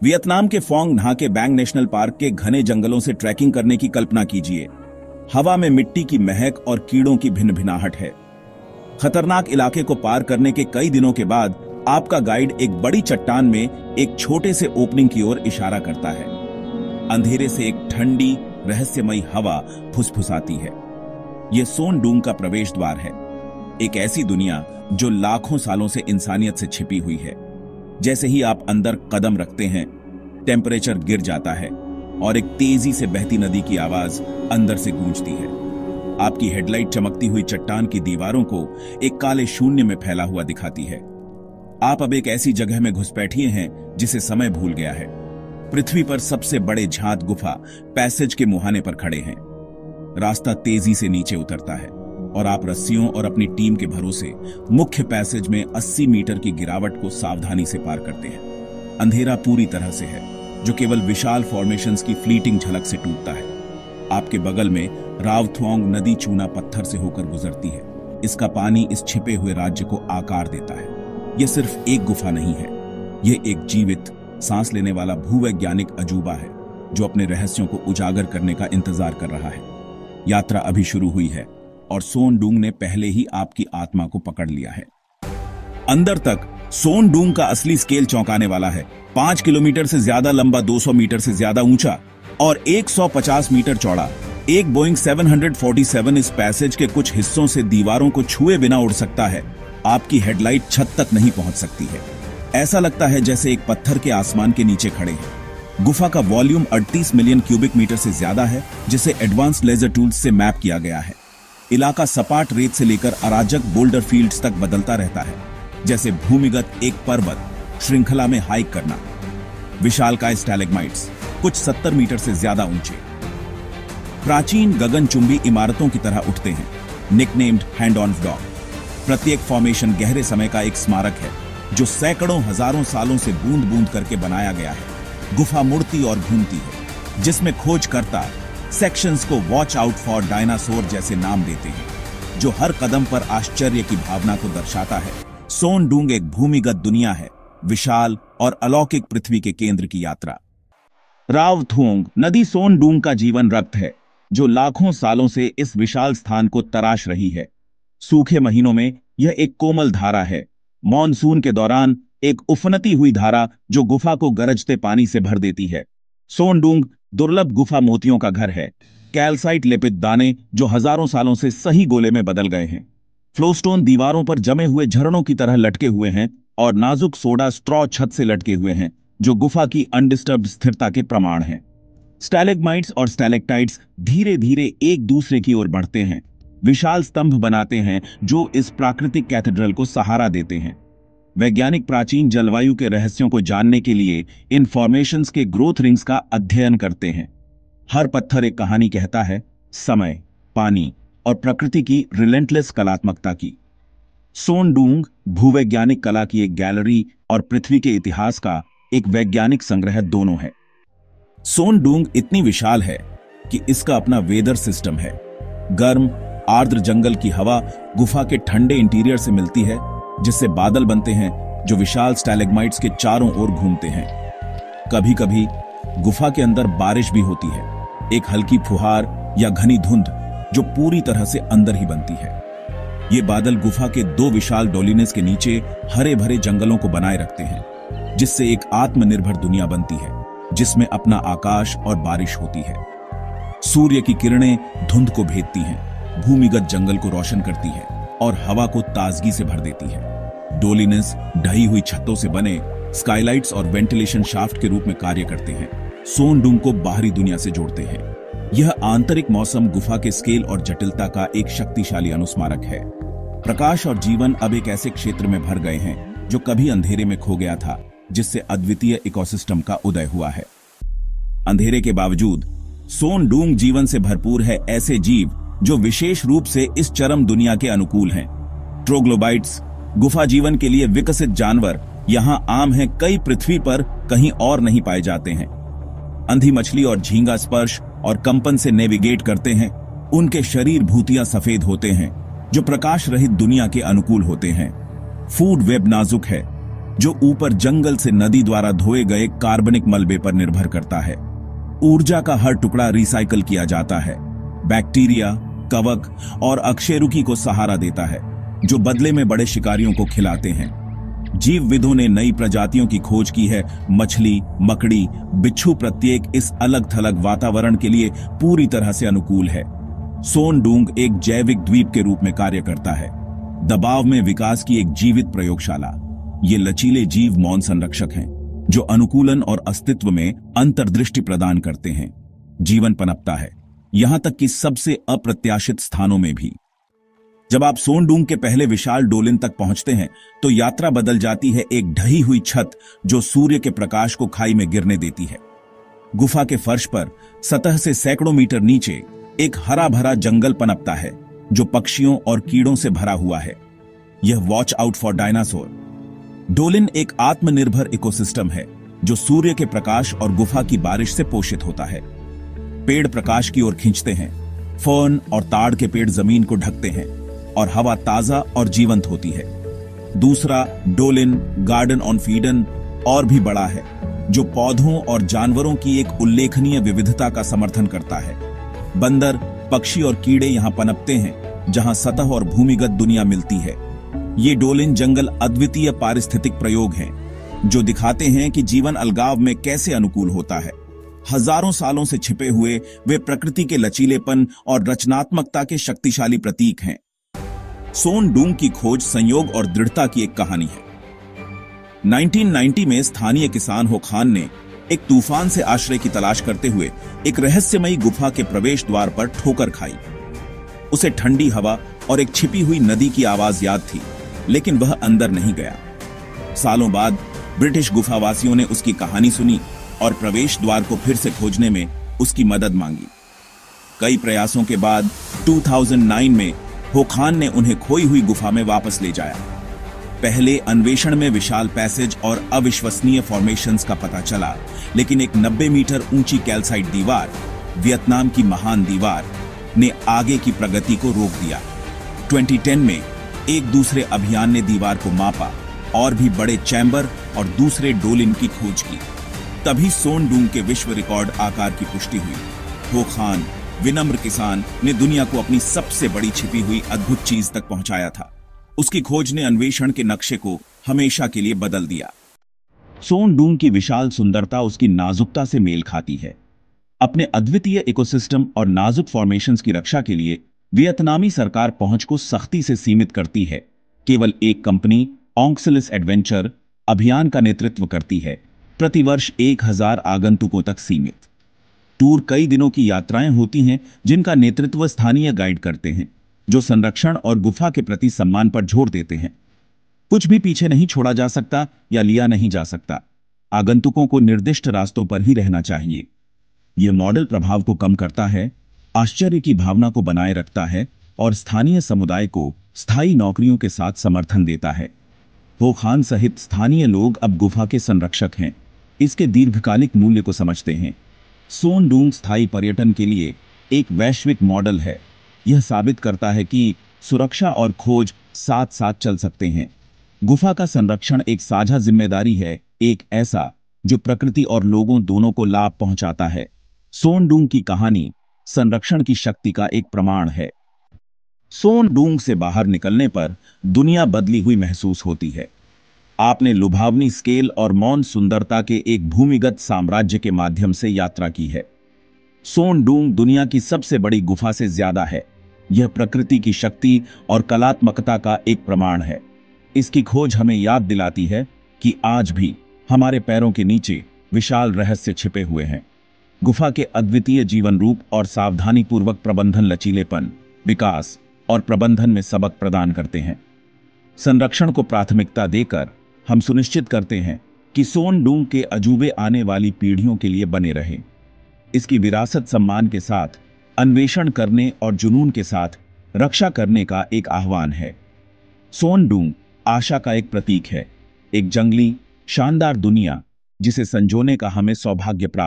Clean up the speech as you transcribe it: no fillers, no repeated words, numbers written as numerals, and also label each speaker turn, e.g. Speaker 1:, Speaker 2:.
Speaker 1: Vietnam के Phong नहा के बैंग नेशनल पार्क के घने जंगलों से ट्रैकिंग करने की कल्पना कीजिए। हवा में मिट्टी की महक और कीड़ों की भिन्न-भिनाहट है। खतरनाक इलाके को पार करने के कई दिनों के बाद आपका गाइड एक बड़ी चट्टान में एक छोटे से ओपनिंग की ओर इशारा करता है। अंधेरे से एक ठंडी रहस्यमयी हवा फुसफुसाती है। यह सोन डूंग का प्रवेश द्वार है, एक ऐसी दुनिया जो लाखों सालों से इंसानियत से छिपी हुई है। जैसे ही आप अंदर कदम रखते हैं, टेम्परेचर गिर जाता है और एक तेजी से बहती नदी की आवाज अंदर से गूंजती है। आपकी हेडलाइट चमकती हुई चट्टान की दीवारों को एक काले शून्य में फैला हुआ दिखाती है। आप अब एक ऐसी जगह में घुसपैठिए हैं जिसे समय भूल गया है। पृथ्वी पर सबसे बड़े झात गुफा पैसेज के मुहाने पर खड़े हैं। रास्ता तेजी से नीचे उतरता है और आप रस्सियों और अपनी टीम के भरोसे मुख्य पैसेज में 80 मीटर की गिरावट को सावधानी से पार करते हैं। अंधेरा पूरी तरह से है, जो केवल विशाल फॉर्मेशंस की फ्लीटिंग झलक से टूटता है। आपके बगल में रावथोंग नदी चूना पत्थर से होकर गुजरती है। इसका पानी इस छिपे हुए राज्य को आकार देता है। यह सिर्फ एक गुफा नहीं है, यह एक जीवित, सांस लेने वाला भूवैज्ञानिक अजूबा है जो अपने रहस्यों को उजागर करने का इंतजार कर रहा है। यात्रा अभी शुरू हुई है और सोन डूंग ने पहले ही आपकी आत्मा को पकड़ लिया है। अंदर तक सोन डूंग का असली स्केल चौंकाने वाला है। 5 किलोमीटर से ज्यादा लंबा, 200 मीटर से ज्यादा ऊंचा और 150 मीटर चौड़ा एक बोइंग 747 इस पैसेज के कुछ हिस्सों से दीवारों को छुए बिना उड़ सकता है। आपकी हेडलाइट छत तक नहीं पहुंच सकती है। ऐसा लगता है जैसे एक पत्थर के आसमान के नीचे खड़े हैं। गुफा का वॉल्यूम 38 मिलियन क्यूबिक मीटर से ज्यादा है, जिसे एडवांस लेजर टूल्स से मैप किया गया है। इलाका सपाट रेत से लेकर अराजक बोल्डर फील्ड्स तक बदलता रहता है, जैसे भूमिगत एक पर्वत श्रृंखला में हाइक करना। विशालकाय स्टैलेग्माइट्स कुछ 70 मीटर से ज्यादा ऊंचे प्राचीन गगनचुंबी इमारतों की तरह उठते हैं, निकनेम्ड हैंड ऑन डॉग। प्रत्येक फॉर्मेशन गहरे समय का एक स्मारक है जो सैकड़ों हजारों सालों से बूंद बूंद करके बनाया गया है। गुफा मुड़ती और घूमती है, जिसमें खोजकर्ता सेक्शंस को वॉच आउट फॉर डायनासोर जैसे नाम देते हैं, जो हर कदम पर आश्चर्य की भावना को दर्शाता है। सोन डूंग एक भूमिगत दुनिया है, विशाल और अलौकिक पृथ्वी के केंद्र की यात्रा। रावथोंग नदी सोन डूंग का जीवन रक्त है, जो लाखों सालों से इस विशाल स्थान को तराश रही है। सूखे महीनों में यह एक कोमल धारा है, मॉनसून के दौरान एक उफनती हुई धारा जो गुफा को गरजते पानी से भर देती है। सोन डूंग दुर्लभ गुफा मोतियों का घर है, कैल्साइट लेपित दाने जो हजारों सालों से सही गोले में बदल गए हैं। फ्लोस्टोन दीवारों पर जमे हुए झरनों की तरह लटके हुए हैं और नाजुक सोडा स्ट्रॉ छत से लटके हुए हैं, जो गुफा की अनडिस्टर्ब्ड स्थिरता के प्रमाण हैं। स्टैलेग्माइट्स और स्टैलेक्टाइट्स धीरे धीरे एक दूसरे की ओर बढ़ते हैं, विशाल स्तंभ बनाते हैं जो इस प्राकृतिक कैथेड्रल को सहारा देते हैं। वैज्ञानिक प्राचीन जलवायु के रहस्यों को जानने के लिए इन फॉर्मेशंस के ग्रोथ रिंग्स का अध्ययन करते हैं। हर पत्थर एक कहानी कहता है, समय, पानी और प्रकृति की रिलेंटलेस कलात्मकता की। सोन डूंग भूवैज्ञानिक कला की एक गैलरी और पृथ्वी के इतिहास का एक वैज्ञानिक संग्रह दोनों है। सोन डूंग इतनी विशाल है कि इसका अपना वेदर सिस्टम है। गर्म आर्द्र जंगल की हवा गुफा के ठंडे इंटीरियर से मिलती है, जिससे बादल बनते हैं जो विशाल स्टैलेग्माइट्स के चारों ओर घूमते हैं। कभी कभी गुफा के अंदर बारिश भी होती है, एक हल्की फुहार या घनी धुंध जो पूरी तरह से अंदर ही बनती है। ये बादल गुफा के 2 विशाल डोलिनेस के नीचे हरे भरे जंगलों को बनाए रखते हैं, जिससे एक आत्मनिर्भर दुनिया बनती है जिसमें अपना आकाश और बारिश होती है। सूर्य की किरणें धुंध को भेदती हैं, भूमिगत जंगल को रोशन करती है और हवा को ताजगी से भर देती है। डोलिनेस ढही हुई छतों से बने स्काईलाइट्स और वेंटिलेशन शाफ्ट के रूप में कार्य करते हैं, सोन डूंग को बाहरी दुनिया से जोड़ते हैं। यह आंतरिक मौसम गुफा के स्केल और जटिलता का एक शक्तिशाली अनुस्मारक है। प्रकाश और जीवन अब एक ऐसे क्षेत्र में भर गए हैं जो कभी अंधेरे में खो गया था, जिससे अद्वितीय इकोसिस्टम का उदय हुआ है। अंधेरे के बावजूद सोन डूंग जीवन से भरपूर है, ऐसे जीव जो विशेष रूप से इस चरम दुनिया के अनुकूल हैं। ट्रोग्लोबाइट्स, गुफा जीवन के लिए विकसित जानवर, यहां आम हैं, कई पृथ्वी पर कहीं और नहीं पाए जाते हैं। अंधी मछली और झींगा स्पर्श और कंपन से नेविगेट करते हैं। उनके शरीर भूतिया सफेद होते हैं जो प्रकाश रहित दुनिया के अनुकूल होते हैं। फूड वेब नाजुक है, जो ऊपर जंगल से नदी द्वारा धोए गए कार्बनिक मलबे पर निर्भर करता है। ऊर्जा का हर टुकड़ा रिसाइकल किया जाता है, बैक्टीरिया, कवक और अकशेरुकी को सहारा देता है, जो बदले में बड़े शिकारियों को खिलाते हैं। जीवविदों ने नई प्रजातियों की खोज की है। मछली, मकड़ी, बिच्छू प्रत्येक इस अलग थलग वातावरण के लिए पूरी तरह से अनुकूल है। सोन डूंग एक जैविक द्वीप के रूप में कार्य करता है, दबाव में विकास की एक जीवित प्रयोगशाला। ये लचीले जीव मौन संरक्षक हैं, जो अनुकूलन और अस्तित्व में अंतर्दृष्टि प्रदान करते हैं। जीवन पनपता है, यहां तक कि सबसे अप्रत्याशित स्थानों में भी। जब आप सोन डूंग के पहले विशाल डोलिन तक पहुंचते हैं तो यात्रा बदल जाती है एक ढही हुई छत जो सूर्य के प्रकाश को खाई में गिरने देती है। गुफा के फर्श पर सतह से सैकड़ों मीटर नीचे एक हरा भरा जंगल पनपता है, जो पक्षियों और कीड़ों से भरा हुआ है। यह watch out for dinosaur. Dolin एक आत्मनिर्भर इकोसिस्टम है, जो सूर्य के प्रकाश और गुफा की बारिश से पोषित होता है। पेड़ प्रकाश की ओर खींचते हैं, फर्न और ताड़ के पेड़ जमीन को ढकते हैं और हवा ताजा और जीवंत होती है। दूसरा डोलिन गार्डन ऑन फीडन और भी बड़ा है, जो पौधों और जानवरों की एक उल्लेखनीय विविधता का समर्थन करता है। बंदर, पक्षी और कीड़े यहां पनपते हैं, जहां सतह और भूमिगत दुनिया मिलती है। ये डोलिन जंगल अद्वितीय पारिस्थितिक प्रयोग हैं, जो दिखाते हैं कि जीवन अलगाव में कैसे अनुकूल होता है। हजारों सालों से छिपे हुए वे प्रकृति के लचीलेपन और रचनात्मकता के शक्तिशाली प्रतीक हैं। सोन डूंग की खोज संयोग और दृढ़ता की एक कहानी है। 1990 में स्थानीय किसान हो खान ने एक तूफान से आश्रय की तलाश करते हुए एक रहस्यमयी गुफा के प्रवेश द्वार पर ठोकर खाई। उसे ठंडी हवा और एक छिपी हुई नदी की आवाज याद थी, लेकिन वह अंदर नहीं गया। सालों बाद ब्रिटिश गुफावासियों ने उसकी कहानी सुनी और प्रवेश द्वार को फिर से खोजने में उसकी मदद मांगी। कई प्रयासों के बाद 2009 में हो खान ने उन्हें खोई हुई गुफा में वापस ले जाया। पहले अन्वेषण में विशाल पैसेज और अविश्वसनीय फॉर्मेशंस का पता चला, लेकिन एक 90 मीटर ऊंची कैल्साइट दीवार, वियतनाम की महान दीवार, ने आगे की प्रगति को रोक दिया। 2010 में एक दूसरे अभियान ने दीवार को मापा और भी बड़े चैम्बर और दूसरे डोलिन की खोज की। तभी सोन डूंग के विश्व रिकॉर्ड आकार की पुष्टि हुई। हो खान, विनम्र किसान, ने दुनिया को अपनी सबसे बड़ी छिपी हुई अद्भुत चीज तक पहुंचाया था। उसकी खोज ने अन्वेषण के नक्शे को हमेशा के लिए बदल दिया। सोन डूंग की विशाल सुंदरता उसकी नाजुकता से मेल खाती है। अपने अद्वितीय इकोसिस्टम और नाजुक फॉर्मेशंस की रक्षा के लिए वियतनामी सरकार पहुंच को सख्ती से सीमित करती है। केवल एक कंपनी, ऑन्क्सिलिस एडवेंचर, अभियान का नेतृत्व करती है, प्रतिवर्ष 1000 आगंतुकों तक सीमित। टूर कई दिनों की यात्राएं होती हैं, जिनका नेतृत्व स्थानीय गाइड करते हैं, जो संरक्षण और गुफा के प्रति सम्मान पर जोर देते हैं। कुछ भी पीछे नहीं छोड़ा जा सकता या लिया नहीं जा सकता। आगंतुकों को निर्दिष्ट रास्तों पर ही रहना चाहिए। यह मॉडल प्रभाव को कम करता है, आश्चर्य की भावना को बनाए रखता है और स्थानीय समुदाय को स्थायी नौकरियों के साथ समर्थन देता है। हो खान सहित स्थानीय लोग अब गुफा के संरक्षक हैं, इसके दीर्घकालिक मूल्य को समझते हैं। सोन डूंग स्थायी पर्यटन के लिए एक वैश्विक मॉडल है। यह साबित करता है कि सुरक्षा और खोज साथ साथ चल सकते हैं। गुफा का संरक्षण एक साझा जिम्मेदारी है, एक ऐसा जो प्रकृति और लोगों दोनों को लाभ पहुंचाता है। सोन डूंग की कहानी संरक्षण की शक्ति का एक प्रमाण है। सोन डूंग से बाहर निकलने पर दुनिया बदली हुई महसूस होती है। आपने लुभावनी स्केल और मौन सुंदरता के एक भूमिगत साम्राज्य के माध्यम से यात्रा की है। सोन डूंग दुनिया की सबसे बड़ी गुफा से ज्यादा है। यह प्रकृति की शक्ति और कलात्मकता का एक प्रमाण है। इसकी खोज हमें याद दिलाती है कि आज भी हमारे पैरों के नीचे विशाल रहस्य छिपे हुए हैं। गुफा के अद्वितीय जीवन रूप और सावधानीपूर्वक प्रबंधन लचीलेपन, विकास और प्रबंधन में सबक प्रदान करते हैं। संरक्षण को प्राथमिकता देकर हम सुनिश्चित करते हैं कि सोन डूंग के अजूबे आने वाली पीढ़ियों के लिए बने रहें। इसकी विरासत सम्मान के साथ अन्वेषण करने और जुनून के साथ रक्षा करने का एक आह्वान है। सोन डूंग आशा का एक प्रतीक है, एक जंगली शानदार दुनिया जिसे संजोने का हमें सौभाग्य प्राप्त